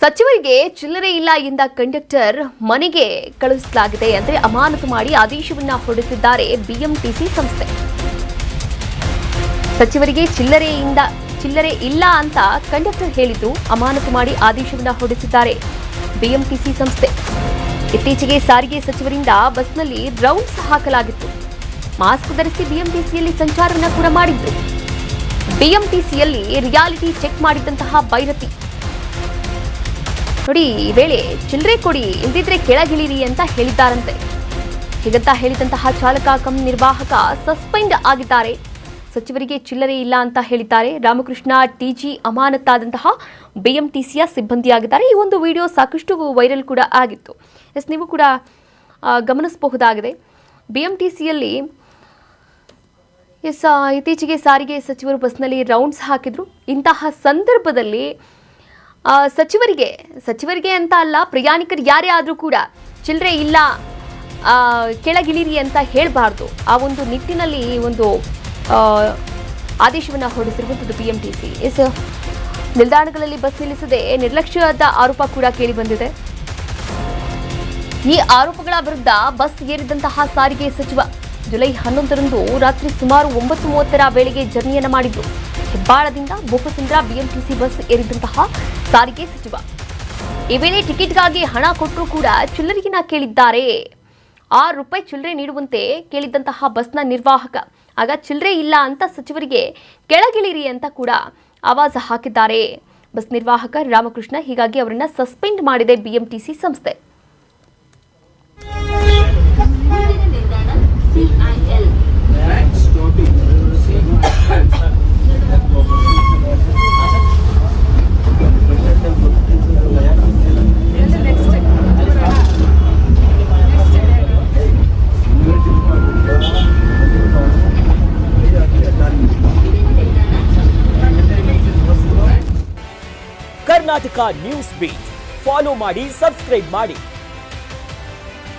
ಸಚಿವರಿಗೆ ಚಿಲ್ಲರೆ ಇಲ್ಲ ಎಂದ ಕಂಡಕ್ಟರ್ ಮನೆಗೆ ಕಳುಹಿಸಲಾಗಿದೆ ಅಂದರೆ ಅಮಾನತು ಮಾಡಿ ಆದೇಶವನ್ನ ಹೊರಡಿಸಿದ್ದಾರೆ ಬಿಎಂಟಿಸಿ ಸಂಸ್ಥೆ. ಸಚಿವರಿಗೆ ಚಿಲ್ಲರೆ ಇಲ್ಲ ಅಂತ ಕಂಡಕ್ಟರ್ ಹೇಳಿದ್ರು, ಅಮಾನತು ಮಾಡಿ ಆದೇಶವನ್ನ ಹೊರಡಿಸಿದ್ದಾರೆ ಬಿಎಂಟಿಸಿ ಸಂಸ್ಥೆ. ಇತ್ತೀಚೆಗೆ ಸಾರಿಗೆ ಸಚಿವರಿಂದ ಬಸ್ನಲ್ಲಿ ರೌಂಡ್ಸ್ ಹಾಕಲಾಗಿತ್ತು. ಮಾಸ್ಕ್ ಧರಿಸಿ ಬಿಎಂಟಿಸಿಯಲ್ಲಿ ಸಂಚಾರವನ್ನ ಕೂಡ ಮಾಡಿದ್ರು. ಬಿಎಂಟಿಸಿಯಲ್ಲಿ ರಿಯಾಲಿಟಿ ಚೆಕ್ ಮಾಡಿದಂತಹ ಬೈರತಿ ನೋಡಿ, ಈ ವೇಳೆ ಚಿಲ್ಲರೆ ಕೊಡಿ ಇಲ್ದಿದ್ರೆ ಕೆಳಗಿಳಿರಿ ಅಂತ ಹೇಳಿದ್ದಾರಂತೆ. ಹೀಗಂತ ಹೇಳಿದಂತಹ ಚಾಲಕ ಕಂ ನಿರ್ವಾಹಕ ಸಸ್ಪೆಂಡ್ ಆಗಿದ್ದಾರೆ. ಸಚಿವರಿಗೆ ಚಿಲ್ಲರೆ ಇಲ್ಲ ಅಂತ ಹೇಳಿದ್ದಾರೆ. ರಾಮಕೃಷ್ಣ ಟಿಜಿ ಅಮಾನತಾದಂತಹ ಬಿಎಂಟಿಸಿಯ ಸಿಬ್ಬಂದಿಯಾಗಿದ್ದಾರೆ. ಈ ಒಂದು ವಿಡಿಯೋ ಸಾಕಷ್ಟು ವೈರಲ್ ಕೂಡ ಆಗಿತ್ತು. ನೀವು ಕೂಡ ಗಮನಿಸಬಹುದಾಗಿದೆ. ಬಿಎಂಟಿಸಿಯಲ್ಲಿ ಇತ್ತೀಚೆಗೆ ಸಾರಿಗೆ ಸಚಿವರು ಬಸ್ನಲ್ಲಿ ರೌಂಡ್ಸ್ ಹಾಕಿದ್ರು. ಇಂತಹ ಸಂದರ್ಭದಲ್ಲಿ ಸಚಿವರಿಗೆ ಅಂತ ಅಲ್ಲ, ಪ್ರಯಾಣಿಕರು ಯಾರೇ ಆದರೂ ಕೂಡ ಚಿಲ್ಲರೆ ಇಲ್ಲ ಕೆಳಗಿಳಿರಿ ಅಂತ ಹೇಳಬಾರ್ದು. ಆ ಒಂದು ನಿಟ್ಟಿನಲ್ಲಿ ಒಂದು ಆದೇಶವನ್ನು ಹೊರಡಿಸಿರುವಂಥದ್ದು ಬಿಎಂಟಿಸಿ. ನಿಲ್ದಾಣಗಳಲ್ಲಿ ಬಸ್ ನಿಲ್ಲಿಸದೆ ನಿರ್ಲಕ್ಷ್ಯದ ಆರೋಪ ಕೂಡ ಕೇಳಿಬಂದಿದೆ. ಈ ಆರೋಪಗಳ ವಿರುದ್ಧ ಬಸ್ ಏರಿದಂತಹ ಸಾರಿಗೆ ಸಚಿವ ಜುಲೈ 11ರಂದು ರಾತ್ರಿ ಸುಮಾರು 9:30 ವೇಳೆಗೆ ಜರ್ನಿಯನ್ನು ಮಾಡಿದ್ರು. ಹೆಬ್ಬಾಳದಿಂದ ಬೋಪಸಂದ್ರ ಬಿಎಂಟಿಸಿ ಬಸ್ ಏರಿದಂತಹ ಸಾರಿಗೆ ಸಚಿವ ಈ ವೇಳೆ ಟಿಕೆಟ್ಗಾಗಿ ಹಣ ಕೊಟ್ಟರೂ ಕೂಡ ಚಿಲ್ಲರೆಯನ್ನ ಕೇಳಿದ್ದಾರೆ. ₹6 ಚಿಲ್ಲರೆ ನೀಡುವಂತೆ ಕೇಳಿದಂತಹ ಬಸ್ನ ನಿರ್ವಾಹಕ ಆಗ ಚಿಲ್ಲರೆ ಇಲ್ಲ ಅಂತ ಸಚಿವರಿಗೆ ಕೆಳಗಿಳಿರಿ ಅಂತ ಕೂಡ ಆವಾಜ ಹಾಕಿದ್ದಾರೆ ಬಸ್ ನಿರ್ವಾಹಕ ರಾಮಕೃಷ್ಣ. ಹೀಗಾಗಿ ಅವರನ್ನ ಸಸ್ಪೆಂಡ್ ಮಾಡಿದೆ ಬಿಎಂಟಿಸಿ ಸಂಸ್ಥೆ. ಕರ್ನಾಟಕ ನ್ಯೂಸ್ ಬೀಟ್ ಫಾಲೋ ಮಾಡಿ, ಸಬ್ಸ್ಕ್ರೈಬ್ ಮಾಡಿ.